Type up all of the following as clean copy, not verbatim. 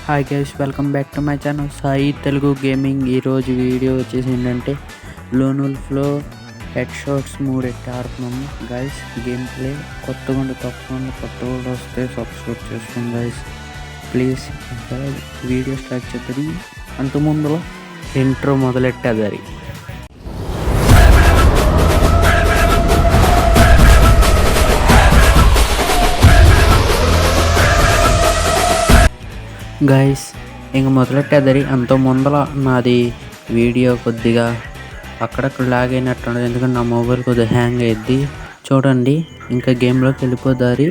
Hi guys, welcome back to my channel Sai Telugu gaming. ఈరోజు video వచ్చేసి ఏంటంటే లోన్ ఉల్ఫ్లో హెడ్ షాట్స్ 3 ఎట్టి ఆడుతున్నాము గైస్. గేమ్ ప్లే కొత్తగా తప్పకుండా కొత్త వాళ్ళు వస్తే సబ్స్క్రైబ్ చేసుకోండి గైస్ ప్లీజ్. ఇంకా వీడియో స్టార్ట్ చేద్దరి అంత ముందులో ఇంట్రో మొదలెట్టేదారి. గైస్ ఇంక మొదలెట్టేదరి. అంత ముందర నాది వీడియో కొద్దిగా అక్కడక్కడ లాగ్ అయినట్టు, ఎందుకంటే నా మొబైల్ కొద్దిగా హ్యాంగ్ అయ్యిద్ది. చూడండి ఇంకా గేమ్లోకి వెళ్ళిపోదారి.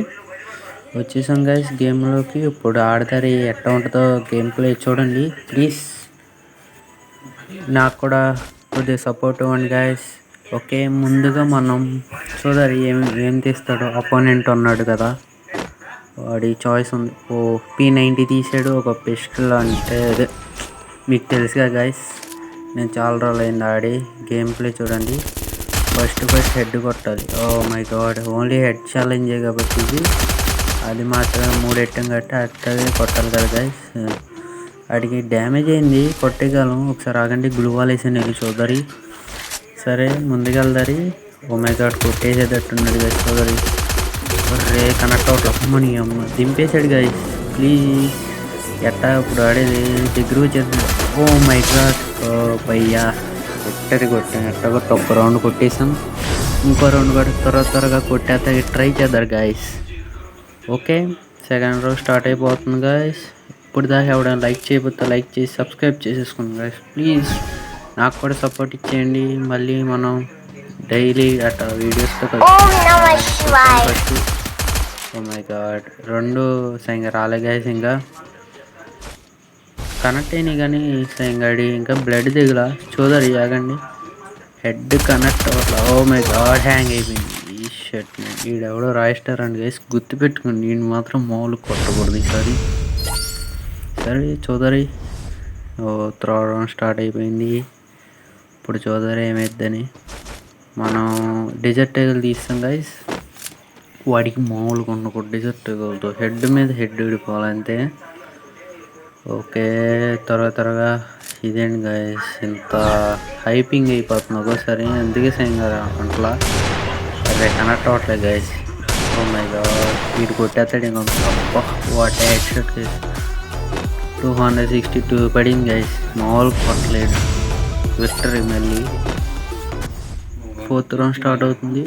వచ్చేసాం గైస్ గేమ్లోకి. ఇప్పుడు ఆడదారి ఎట్లా ఉంటుందో గేమ్ ప్లే చూడండి ప్లీజ్. నాకు కూడా కొద్దిగా సపోర్ట్ ఇవ్వండి గైస్. ఓకే, ముందుగా మనం చూడాలి ఏం తీస్తాడో. అపోనెంట్ ఉన్నాడు కదా, వాడి చాయిస్ ఉంది. P90 తీసాడు, ఒక పిస్టల్. అంటే అదే మీకు తెలుసుగా గైస్, నేను చాలా రోజులు అయింది ఆడి. గేమ్ ప్లే చూడండి. ఫస్ట్ హెడ్ కొట్టాలి. Oh my god, only head ఛాలెంజే కాబట్టి ఇది. అది మాత్రమే 3 ఎట్టం కట్టి అట్టగే కొట్టాలి కదా గైస్. వాడికి డ్యామేజ్ అయింది, కొట్టేయగలం. ఒకసారి ఆగండి, గ్లూ వాల్ వేసాను, వెళ్ళి చూద్దరి. సరే ముందుకెళ్దారి. ఓ మై గాడ్, కొట్టేసేటట్టున్నాడు గైస్. చూద్దరి. రే కనెక్ట్ అవుట్ మనీ అమ్మ దింపేశాడు గైస్. ప్లీజ్ ఎట్టా ఇప్పుడు ఆడేది దగ్గర వచ్చేది. ఓ మై గాడ్, పయ్యా కొట్టాను. ఎట్టా కొట్టి ఒక్క రౌండ్ కొట్టేసాం. ఇంకో రౌండ్ కూడా త్వరగా కొట్టేస్తే ట్రై చేద్దారు guys. Okay, second round start అయిపోతుంది గాయస్. ఇప్పుడు దాకా ఎవడైనా లైక్ చేయకపోతే లైక్ చేసి సబ్స్క్రైబ్ చేసేసుకోండి గాయస్ ప్లీజ్. నాకు కూడా సపోర్ట్ ఇచ్చేయండి. మళ్ళీ మనం డైలీ అట్లా వీడియోస్తో ఫస్ట్. ఓ మై గాడ్, 2 ఇంకా రాలే గైస్. ఇంకా కనెక్ట్ అయినాయి కానీ సంగడి ఇంకా బ్లడ్ దిగులా. చూడాలి ఆగండి. హెడ్ కనెక్ట్ అవ్వట్లా. ఓ మై గాడ్, హ్యాంగ్ అయిపోయింది. ఈ షర్ట్ వీడెవడో రాయిస్టార్ అండి గైస్, గుర్తుపెట్టుకోండి. నేను మాత్రం మామూలు కొట్టకూడదు ఈసారి. సరే చూదరి. థర్డ్ రౌండ్ స్టార్ట్ అయిపోయింది. ఇప్పుడు చూదరి ఏమైద్దని. మనం డెజర్ట్ టైగల్ తీస్తాం గైస్. వాడికి మామూలుగా ఉండకూడదు. డెజర్ట్ టైగల్తో హెడ్ మీద హెడ్ విడిపోవాలంతే. ఓకే, త్వరగా ఇదేంటి గైస్, ఇంత హైపింగ్ అయిపోతుంది ఒక్కోసారి. అందుకే సంగారు అంటలా. అదే కనెక్ట్ అవ్వట్లేదు గైస్. ఓ మై గాడ్, వీడు కొట్టేస్తాడు ఇంకా. What head shot guys. 262 పడింది గైస్. మామూలు కొట్టలేడు. విక్టరీ. మళ్ళీ 4th రౌండ్ స్టార్ట్ అవుతుంది.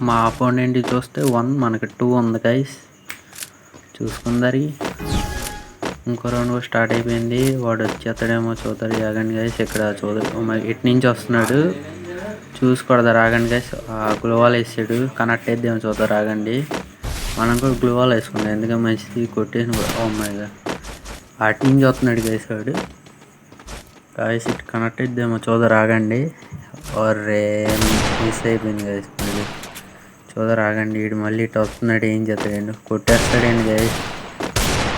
మా అపోనెంట్ చూస్తే 1, మనకి 2 ఉంది గైస్. చూసుకుందారి. ఇంకో రౌండ్ కూడా స్టార్ట్ అయిపోయింది. వాడు వచ్చేస్తాడేమో చూద్దరు. ఆగండి గైస్. ఇక్కడ చూద్దరు ఎటు నుంచి వస్తున్నాడు చూసుకోడదా. ఆగండి గైస్. గ్లోవాల్ వేసాడు, కనెక్ట్ అయిద్దేమో చూద్దరు. ఆగండి, మనం కూడా గ్లోవాల్ వేసుకున్నాం ఎందుకంటే మంచిది. కొట్టేసిన. ఓ మై గాడ్, అటు నుంచి వస్తున్నాడు గైస్ వాడు. గైస్ ఇటు కనెక్ట్ అయిద్దేమో చూద్దరు. ఆగండి. ఒర్రే మిస్ అయిపోయింది గైస్. మళ్ళీ చూద్దరు. ఆగండి, వీడు మళ్ళీ ఇటు వస్తున్నాడు. ఏం చేస్తాడండి, కొట్టేస్తాడండి గైస్.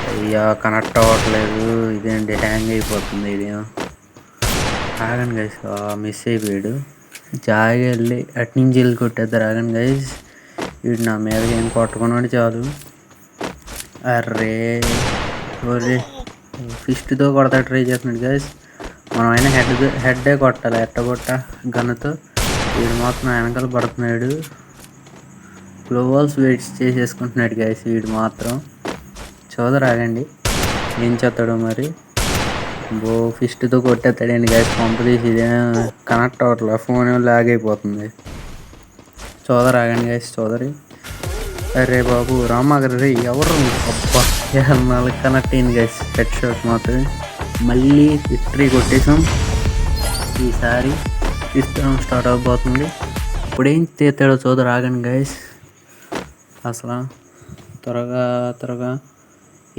అయ్యా కనెక్ట్ అవ్వట్లేదు. ఇదేంటి హ్యాంగ్ అయిపోతుంది ఇదేమో. ఆగండి గైస్, మిస్ అయిపోయాడు. జాయిగా వెళ్ళి అటు నుంచి వెళ్ళి కొట్టేద్దారు. ఆగండి గైస్. వీడు నా మీద ఏం కొట్టుకున్నాడు చాలు. అర్రే ఒర్రే, ఫిస్ట్తో కొడతా ట్రై చేస్తున్నాడు గైస్. మనం అయినా హెడ్డే కొట్టాలి. ఎట్టగొట్ట గన్నుతో. వీడు మాత్రం వెనకాల పడుతున్నాడు. గ్లోవాల్స్ వెయిట్స్ చేసేసుకుంటున్నాడు గైస్ వీడు మాత్రం. చూదరాగండి ఏం చేస్తాడో మరి. ఫిస్ట్తో కొట్టేస్తాడండి గైస్. పంపదీసి ఇదే కనెక్ట్ అవ్వట్లేదు. ఫోన్ ఏమో లాగ్ అయిపోతుంది. చూదరాగండి గైస్. చూదరి. అరే బాబు రామాగరే ఎవరు అబ్బా, 4 కనెక్ట్ అయింది గైస్. హెడ్ షాట్ మాత్రం. మళ్ళీ విక్టరీ కొట్టేసాం. ఈసారి 5th రౌండ్ స్టార్ట్ అవబోతుంది. ఇప్పుడేం చేస్తాడో చూద్దరు. ఆగండి గైస్. అసలు త్వరగా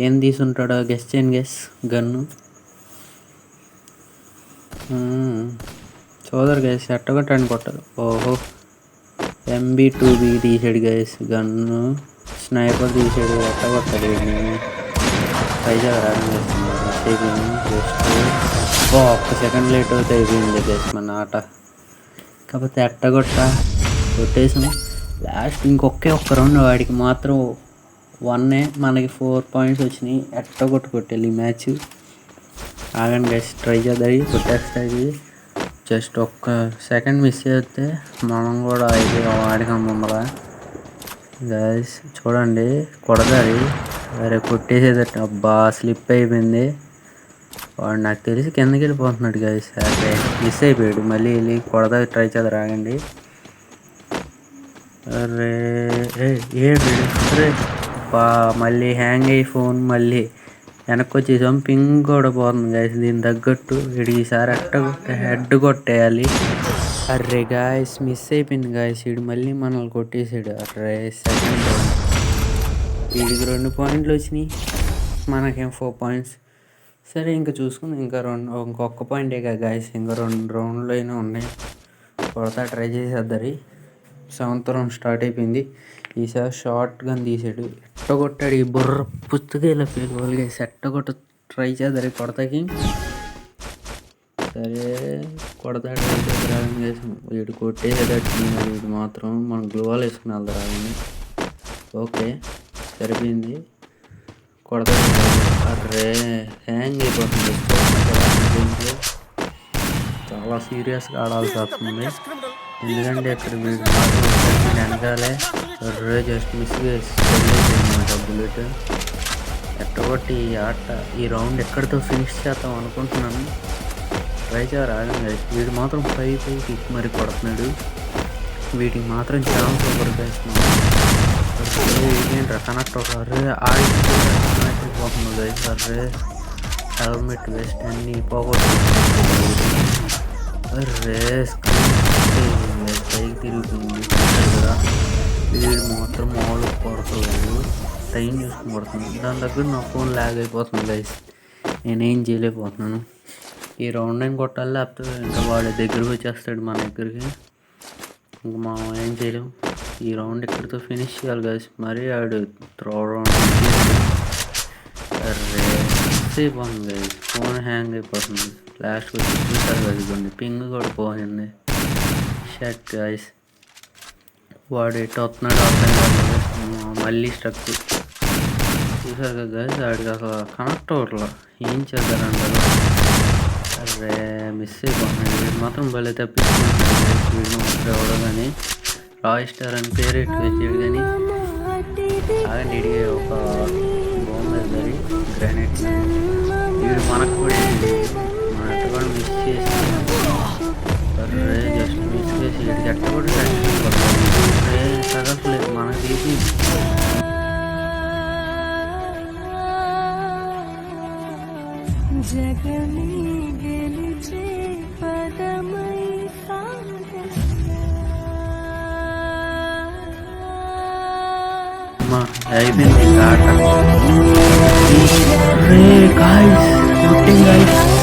ఏం తీసుంటాడో గెస్ చేయండి గెస్. గన్ను చూద్దరు గైస్. ఎట్టగొట్టండి కొట్టారు. ఓహో, MB2B తీసాడు గైస్. గన్ను స్నైపర్ తీసాడు. ఎట్టగొట్టాడు వీడిని. పైగా రాగండి అయిపోయింది. జస్ట్ ఒక్క సెకండ్ లేట్ అవుతే అయిపోయింది గైస్ మన ఆట. కాకపోతే కొట్టేసాం. లాస్ట్ ఒక్క రౌండ్. వాడికి మాత్రం 1, మనకి 4 పాయింట్స్ వచ్చినాయి. కొట్టెళ్ళి మ్యాచ్. ఆగండి గైస్, ట్రై చేద్దాయి కొట్టేస్తాయి. జస్ట్ ఒక్క సెకండ్ మిస్ చేస్తే మనం కూడా అయితే ఆడికం ముందర. గైస్ చూడండి కొడతాది, వేరే కొట్టేసేదట. అబ్బా స్లిప్ అయిపోయింది. వాడు నాకు తెలిసి కిందకి వెళ్ళిపోతున్నాడు గైస్. అదే మిస్ అయిపోయాడు. మళ్ళీ వెళ్ళి కొడతా ట్రై చేద్దాం. ఆగండి. అరే బా మళ్ళీ హ్యాంగ్ అయ్యి ఫోన్ మళ్ళీ వెనక్కి వచ్చేసాం. పింగ్ కూడా పోతుంది గైస్. దీని తగ్గట్టు వీడికి ఈసారి హెడ్ కొట్టేయాలి. అర్రే గాయస్ మిస్ అయిపోయింది గాయస్. వీడు మళ్ళీ మనల్ని కొట్టేసాడు. అర్రే సెకండ్ వీడికి 2 పాయింట్లు వచ్చినాయి, మనకేం 4 పాయింట్స్. సరే ఇంకా చూసుకుందాం. ఇంకొక పాయింటే కదా గాయస్, ఇంకా 2 రౌండ్లు అయినా ఉన్నాయి. కొడతా ట్రై చేసేద్దరి. 7th రౌండ్ స్టార్ట్ అయిపోయింది. ఈసారి షార్ట్ గన్ తీసాడు. ఎట్ట కొట్టాడు ఈ బుర్ర పుస్తకాల పేరు గైస్. ఎట్ట కొట్ట ట్రై చేద్దరి కొడతాకి. సరే కొడతా ట్రై చేద్దరాగని చేసాం. వీడు కొట్టేసేటట్టు వీడు మాత్రం మనం గ్లోవాల్ వేసుకుని వెళ్తారాగని. ఓకే సరిపోయింది. కొడతా. అర్రే హ్యాంగ్ అయిపోతుంది. చాలా సీరియస్గా ఆడాల్సి వస్తుంది, ఎందుకంటే ఇక్కడ వీడు మాత్రం వెనకాలే. అర్రే జస్ట్ మిస్ చేసి బుల్లెట్. ఎట్టగొట్టి ఈ ఆట ఈ రౌండ్ ఎక్కడితో ఫినిష్ చేద్దాం అనుకుంటున్నాను. ట్రై చేయరాగండి. వీడు మాత్రం పైకి కిక్ మరి కొడుతున్నాడు. వీటికి మాత్రం ఛాన్స్ ఇవ్వరు. వీటికేంట్రా కనెక్ట్ అవుతారు. ఆడిపోతుంది గైస్. అర్రే హెల్మెట్ వేస్ట్ అన్నీ పోగొట్టుకుంటున్నాడు. అర్రే పైకి తిరుగుతుంది కదా. వీడు మాత్రం మామూలు కొడతలేదు, టైం చూసుకుని కొడుతుంది. దాని దగ్గర నా ఫోన్ ల్యాగ్ అయిపోతుంది గైస్. నేనేం చేయలేకపోతున్నాను. ఈ రౌండ్ అయిన కొట్టాలి, లేకపోతే ఇంకా వాడి దగ్గరికి వచ్చేస్తాడు మన దగ్గరికి. ఇంకా మనం ఏం చేయలేం. ఈ రౌండ్ ఇక్కడితో ఫినిష్ చేయాలి గైస్. మరి ఆడు త్రో రౌండ్ అయిపోతుంది గైస్. ఫోన్ హ్యాంగ్ అయిపోతుంది. లాస్ట్కి వచ్చి చూసారు కదా, పింగ్ కూడా పోయింది. Shut guys. వాడు ఎటు వస్తున్నాడు అర్థం కాదు. మళ్ళీ స్ట్రక్ చూసారు కదా గైస్. వాడికి అసలు కనెక్ట్ అవ్వట్లా. ఏం చేద్దారంటారు. అరే మిస్ అయిపోతున్నాడు. వీడు మాత్రం భలే తప్పించుకుంటున్నాడు. వీడు మాత్రం ఎవడో కానీ రాయ్ స్టార్ అని పేరు ఎట్టు వచ్చాడు. కానీ అలాగే ఇడిగే ఒక బాగుంది గ్రానైట్. వీడు మనకు కూడా మన ఎట్ట కూడా మిస్ చేసి అరే జస్ట్ మిస్ చేసి వీడికి ఎట్ట కూడా తగట్లేదు మనకు తీసి. అయిపోయింది ఆట. గాయ్స్